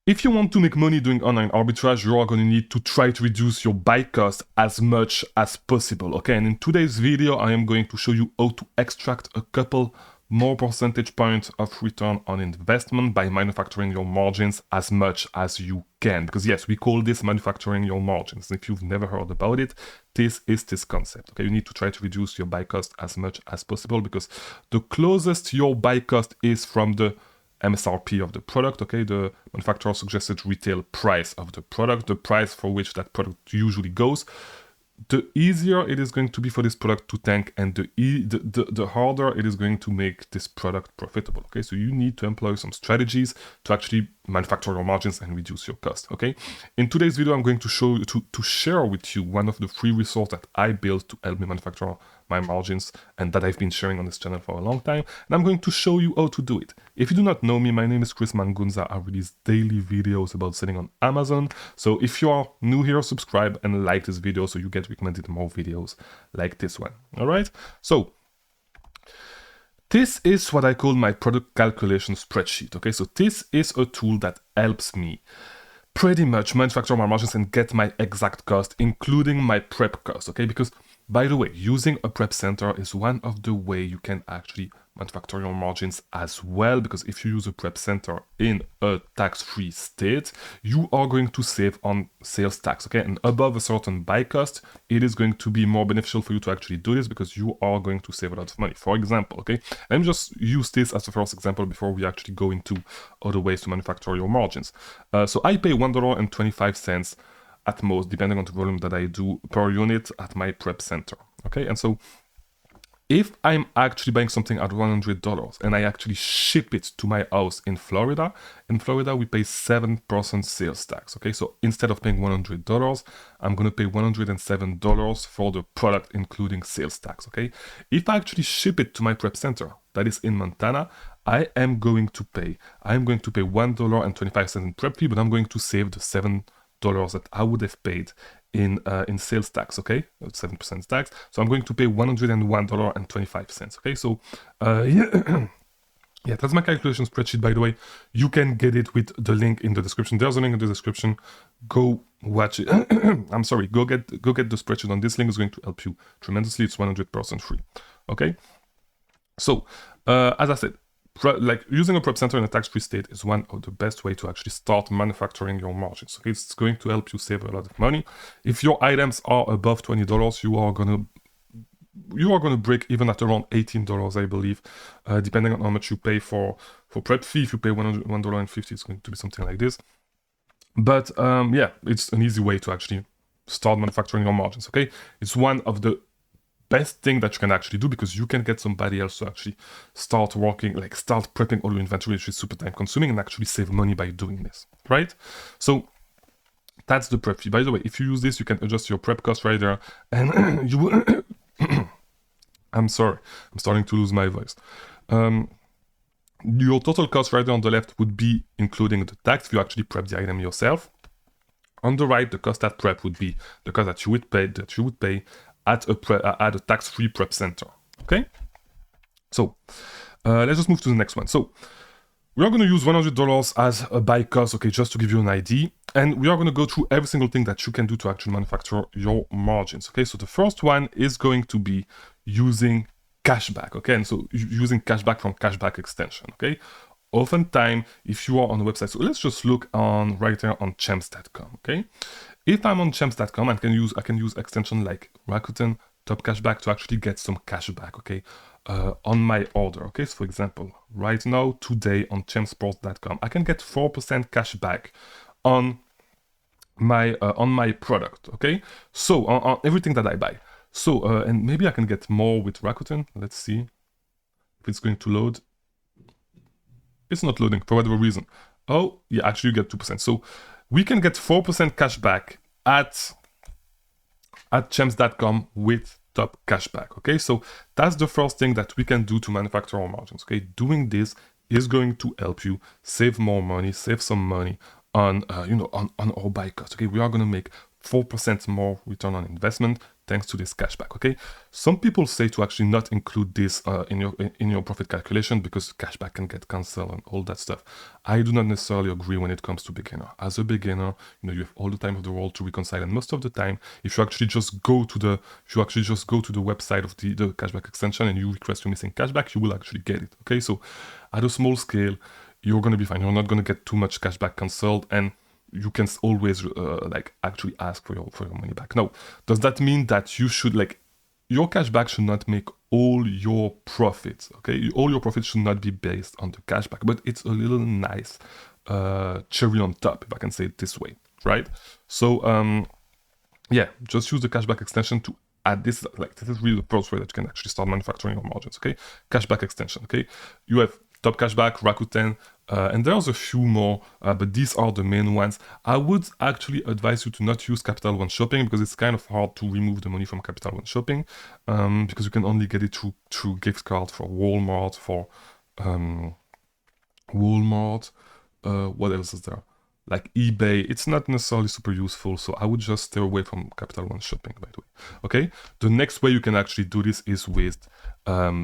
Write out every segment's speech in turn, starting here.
If you want to make money doing online arbitrage, you are going to need to try to reduce your buy cost as much as possible, okay? And in today's video, I am going to show you how to extract a couple more percentage points of return on investment by manufacturing your margins as much as you can. Because yes, we call this manufacturing your margins. If you've never heard about it, this is this concept, okay? You need to try to reduce your buy cost as much as possible because the closest your buy cost is from the MSRP of the product, okay, the manufacturer suggested retail price of the product, the price for which that product usually goes, the easier it is going to be for this product to tank, and the harder it is going to make this product profitable, okay? So you need to employ some strategies to actually manufacture your margins and reduce your cost, okay? In today's video, I'm going to show you, to share with you one of the free resources that I built to help me manufacture my margins and that I've been sharing on this channel for a long time, and I'm going to show you how to do it. If you do not know me, my name is Mangunza. I release daily videos about selling on Amazon. So if you are new here, subscribe and like this video so you get recommended more videos like this one. All right. So this is what I call my product calculation spreadsheet. Okay. So this is a tool that helps me pretty much manufacture my margins and get my exact cost, including my prep cost. Okay. Because by the way, using a prep center is one of the way you can actually manufacture your margins as well, because if you use a prep center in a tax-free state, you are going to save on sales tax, okay? And above a certain buy cost, it is going to be more beneficial for you to actually do this because you are going to save a lot of money. For example, okay, let me just use this as the first example before we actually go into other ways to manufacture your margins. So I pay $1.25 at most, depending on the volume that I do per unit at my prep center, okay? And so if I'm actually buying something at $100 and I actually ship it to my house in Florida we pay 7% sales tax, okay? So instead of paying $100, I'm gonna pay $107 for the product, including sales tax, okay? If I actually ship it to my prep center, that is in Montana, I'm going to pay $1.25 in prep fee, but I'm going to save the $7 that I would have paid in sales tax, okay? 7% tax. So I'm going to pay $101.25, okay? So yeah, that's my calculation spreadsheet, by the way. You can get it with the link in the description. There's a link in the description. Go watch it. I'm sorry, go get the spreadsheet on this link. It's going to help you tremendously. It's 100% free, okay? So as I said, like using a prep center in a tax-free state is one of the best way to actually start manufacturing your margins. Okay, it's going to help you save a lot of money. If your items are above $20, you are gonna break even at around $18, I believe, depending on how much you pay for prep fee. If you pay $1.50, it's going to be something like this. But yeah, it's an easy way to actually start manufacturing your margins. Okay, it's one of the best thing that you can actually do because you can get somebody else to actually start working, like start prepping all your inventory, which is super time consuming, and actually save money by doing this, right? So that's the prep fee. By the way, if you use this, you can adjust your prep cost right there, and you will I'm sorry, I'm starting to lose my voice. Your total cost right there on the left would be including the tax if you actually prep the item yourself. On the right, the cost at prep would be the cost that you would pay at a tax-free prep center, okay? So let's just move to the next one. So we are going to use $100 as a buy cost, okay, just to give you an idea. And we are going to go through every single thing that you can do to actually manufacture your margins, okay? So the first one is going to be using cashback, okay? And so using cashback from Cashback Extension, okay? Oftentimes, if you are on the website, so let's just look on right here on champs.com, okay? If I'm on champs.com, I can use extension like Rakuten, Top Cashback to actually get some cashback, okay, on my order, okay? So for example, right now, today on champsports.com, I can get 4% cashback on my product, okay? So on everything that I buy. So and maybe I can get more with Rakuten. Let's see if it's going to load. It's not loading for whatever reason. Oh yeah, actually you get 2%. So we can get 4% cashback at champs.com with Top Cashback, okay? So that's the first thing that we can do to manufacture our margins, okay? Doing this is going to help you save more money, save some money on, on our buy cost, okay? We are going to make 4% more return on investment thanks to this cashback, okay? Some people say to actually not include this in your profit calculation because cashback can get cancelled and all that stuff. I do not necessarily agree when it comes to beginner. As a beginner, you know, you have all the time of the world to reconcile, and most of the time, if you actually just go to the website of the cashback extension and you request your missing cashback, you will actually get it, okay? So at a small scale, you're going to be fine. You're not going to get too much cashback cancelled, and you can always like actually ask for your money back. Now, does that mean that you should, like, your cashback should not make all your profits, okay? All your profits should not be based on the cashback, but it's a little nice cherry on top, if I can say it this way, right? So yeah, just use the cashback extension to add this. Like, this is really the first way that you can actually start manufacturing your margins, okay? Cashback extension, okay? You have Top Cashback, Rakuten, and there's a few more, but these are the main ones. I would actually advise you to not use Capital One Shopping because it's kind of hard to remove the money from Capital One Shopping, because you can only get it through gift card for Walmart, what else is there? Like eBay. It's not necessarily super useful, so I would just stay away from Capital One Shopping, by the way. Okay, the next way you can actually do this is with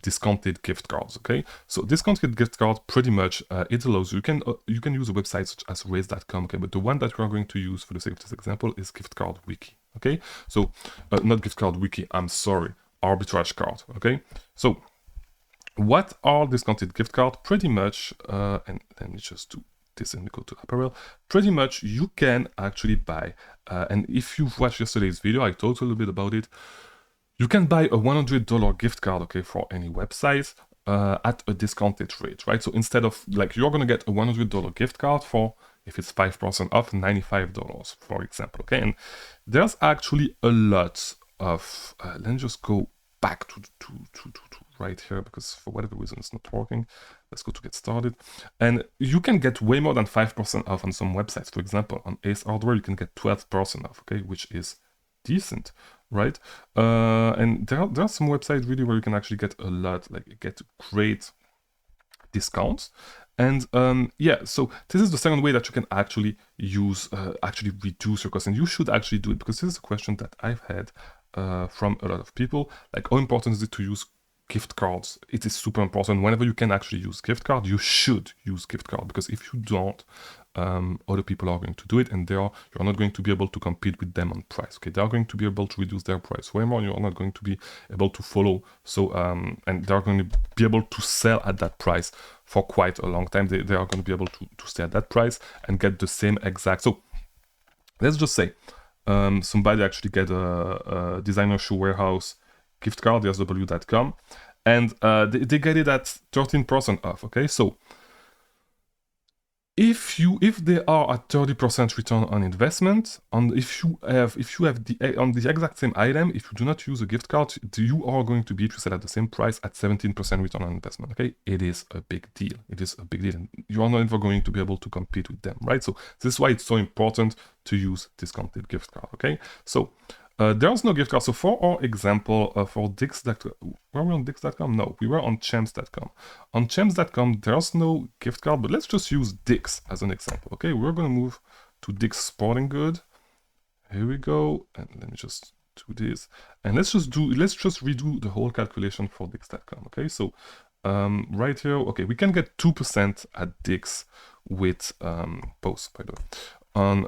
discounted gift cards. Okay, so discounted gift card, pretty much it allows you can use a website such as raise.com. Okay, but the one that we are going to use for the sake of this example is Gift Card Wiki. Okay, so not Gift Card Wiki, I'm sorry, Arbitrage card. Okay, so what are discounted gift cards? Pretty much, and let me just do this and we go to apparel. Pretty much you can actually buy, and if you've watched yesterday's video, I talked a little bit about it. You can buy a $100 gift card, okay, for any website at a discounted rate, right? So instead of, like, you're gonna get a $100 gift card for, if it's 5% off, $95, for example, okay? And there's actually a lot of, let me just go back to right here, because for whatever reason it's not working. Let's go to get started. And you can get way more than 5% off on some websites. For example, on Ace Hardware, you can get 12% off, okay, which is decent, right? And there are some websites really where you can actually get a lot, like get great discounts. And yeah, so this is the second way that you can actually use, actually reduce your cost. And you should actually do it, because this is a question that I've had from a lot of people, like, how important is it to use gift cards? It is super important. Whenever you can actually use gift card, you should use gift card, because if you don't, other people are going to do it, and you're not going to be able to compete with them on price. Okay, they are going to be able to reduce their price way more, and you're not going to be able to follow. So and they're going to be able to sell at that price for quite a long time. They are going to be able to stay at that price and get the same exact. So let's just say somebody actually get a Designer Shoe Warehouse gift card, dsw.com, and they get it at 13% off. Okay, so if they are at 30% return on investment, if you have on the exact same item, if you do not use a gift card, you are going to be able to sell at the same price at 17% return on investment. Okay, it is a big deal. It is a big deal, and you are never going to be able to compete with them, right? So this is why it's so important to use discounted gift card. Okay, so there's no gift card. So for our example, for Dix.com, were we on Dix.com? No, we were on Champs.com. On Champs.com, there's no gift card, but let's just use Dix as an example. Okay, we're gonna move to Dix Sporting Good. Here we go, and let me just do this, and let's just redo the whole calculation for Dix.com. Okay, so right here, okay, we can get 2% at Dix with both, by the way, on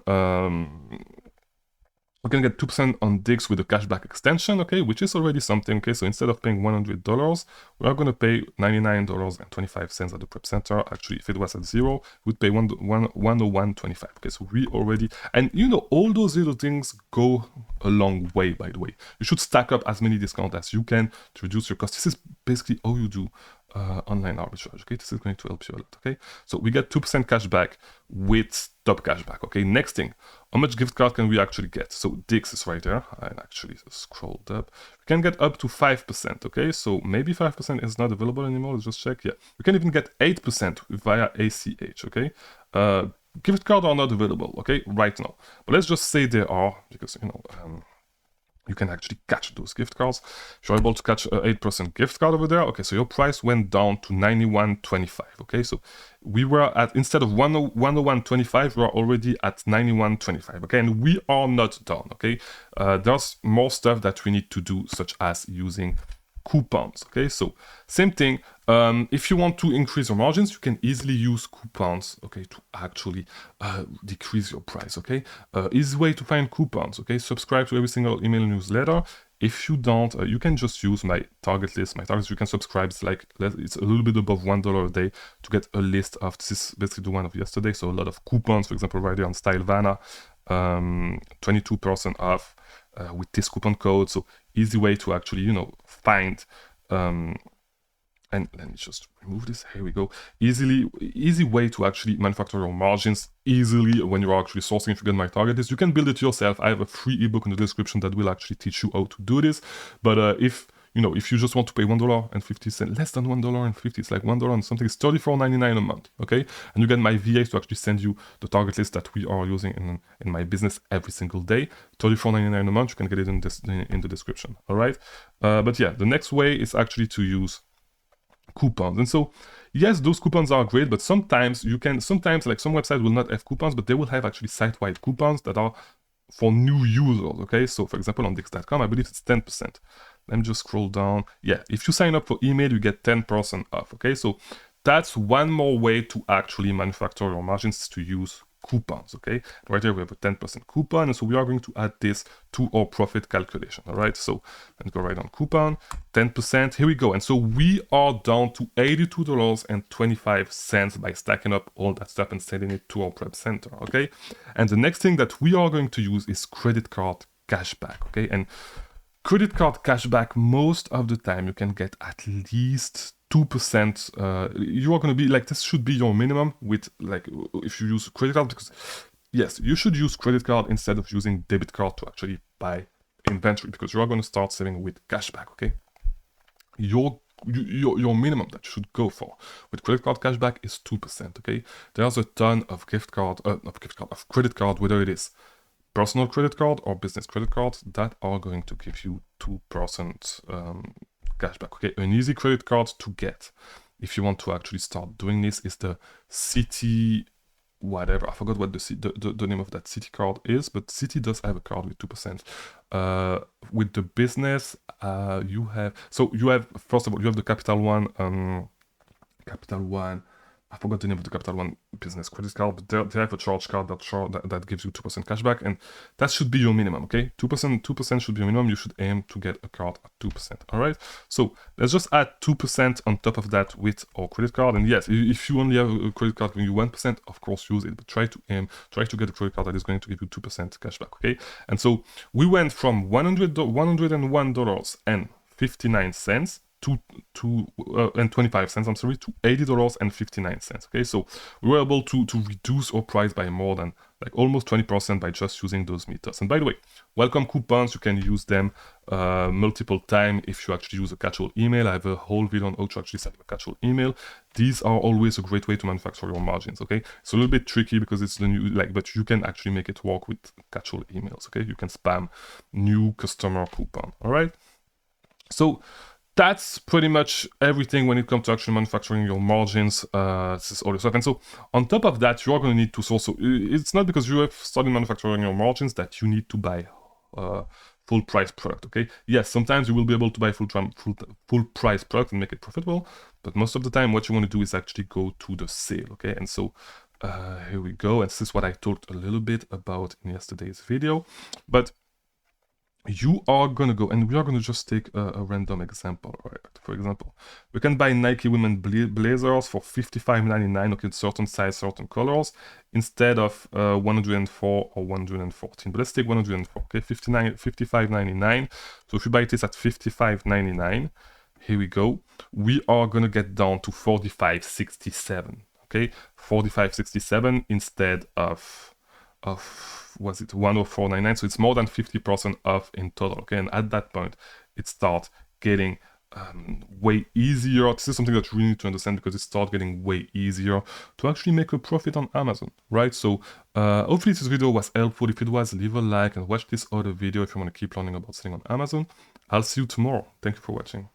we can get 2% on Dix with the cashback extension, okay, which is already something. Okay, so instead of paying $100, we are going to pay $99.25 at the prep center. Actually, if it was at zero, we'd pay $101.25. Okay, so we already, and you know, all those little things go a long way, by the way. You should stack up as many discounts as you can to reduce your cost. This is basically all you do online arbitrage. Okay, this is going to help you a lot. Okay, so we get 2% cashback with Top Cashback. Okay, next thing, how much gift card can we actually get? So Dix is right there. I actually scrolled up. We can get up to 5%. Okay, so maybe 5% is not available anymore. Let's just check. Yeah, we can even get 8% via ACH. Okay, gift cards are not available. Okay, right now. But let's just say they are, because you know. you can actually catch those gift cards. If you're able to catch a 8% gift card over there, okay, so your price went down to 91.25. Okay, so we were at, instead of 101.25, we are already at 91.25. Okay, and we are not done. Okay, there's more stuff that we need to do, such as using coupons. Okay, so same thing. If you want to increase your margins, you can easily use coupons, okay, to actually decrease your price. Okay, easy way to find coupons. Okay, subscribe to every single email newsletter. If you don't, you can just use my target list. My targets, you can subscribe. It's like, it's a little bit above $1 a day to get a list of, this is basically the one of yesterday. So a lot of coupons, for example, right here on Stylevana, 22% off with this coupon code. So easy way to actually, you know, find, and let me just remove this. Here we go. Easy way to actually manufacture your margins easily when you're actually sourcing. If you get my target list, you can build it yourself. I have a free ebook in the description that will actually teach you how to do this. But if you just want to pay $1.50, less than $1.50, it's like $1 and something, it's $34.99 a month. Okay, and you get my VAs to actually send you the target list that we are using in my business every single day. $34.99 a month. You can get it in the description. All right. But yeah, the next way is actually to use coupons. And so yes, those coupons are great, but sometimes like some websites will not have coupons, but they will have actually site-wide coupons that are for new users. Okay, so for example on Dix.com, I believe it's 10%. Let me just scroll down. Yeah, if you sign up for email, you get 10% off. Okay, so that's one more way to actually manufacture your margins, to use coupons. Okay, right here we have a 10% coupon, and so we are going to add this to our profit calculation. All right, so let's go right on coupon, 10%. Here we go, and so we are down to $82.25 by stacking up all that stuff and sending it to our prep center. Okay, and the next thing that we are going to use is credit card cashback. Okay, and credit card cashback, most of the time you can get at least 2%. You are going to be like, this should be your minimum with, like, if you use credit card, because yes, you should use credit card instead of using debit card to actually buy inventory, because you are going to start saving with cashback. Okay, your minimum that you should go for with credit card cashback is 2%. Okay, there's a ton of credit card, whether it is personal credit card or business credit card, that are going to give you 2% cashback. Okay, an easy credit card to get if you want to actually start doing this is the Citi, whatever, I forgot what the name of that Citi card is, but Citi does have a card with 2%. With the business, you have first of all, you have the Capital One, I forgot the name of the Capital One business credit card, but they have a charge card that gives you 2% cashback, and that should be your minimum. Okay, 2% should be your minimum. You should aim to get a card at 2%. All right, so let's just add 2% on top of that with our credit card. And yes, if you only have a credit card giving you 1%, of course use it, but try to get a credit card that is going to give you 2% cashback. Okay, and so we went from $101.59 and 25 cents, I'm sorry, to $80.59. Okay, so we were able to reduce our price by more than, like, almost 20% by just using those meters. And by the way, welcome coupons, you can use them multiple times if you actually use a catch-all email. I have a whole video on how to actually set up a catch-all email. These are always a great way to manufacture your margins. Okay, it's a little bit tricky because it's the new, but you can actually make it work with catch-all emails. Okay, you can spam new customer coupon. All right, so that's pretty much everything when it comes to actually manufacturing your margins. This is all your stuff. And so on top of that, you are going to need to also, it's not because you have started manufacturing your margins that you need to buy full price product. Okay, yes, sometimes you will be able to buy full price product and make it profitable, but most of the time what you want to do is actually go to the sale. Okay, and so here we go, and this is what I talked a little bit about in yesterday's video. But you are gonna go, and we are gonna just take a random example. All right, for example, we can buy Nike women blazers for $55.99, okay, certain size, certain colors, instead of 104 or 114. But let's take 104. Okay, $55.99. So if you buy this at $55.99, here we go, we are gonna get down to $45.67. Okay, $45.67 instead of was it 104.99, so it's more than 50% off in total. Okay, and at that point it starts getting way easier. This is something that you really need to understand because it starts getting way easier to actually make a profit on Amazon, right? So hopefully this video was helpful. If it was, leave a like and watch this other video if you want to keep learning about selling on Amazon. I'll see you tomorrow. Thank you for watching.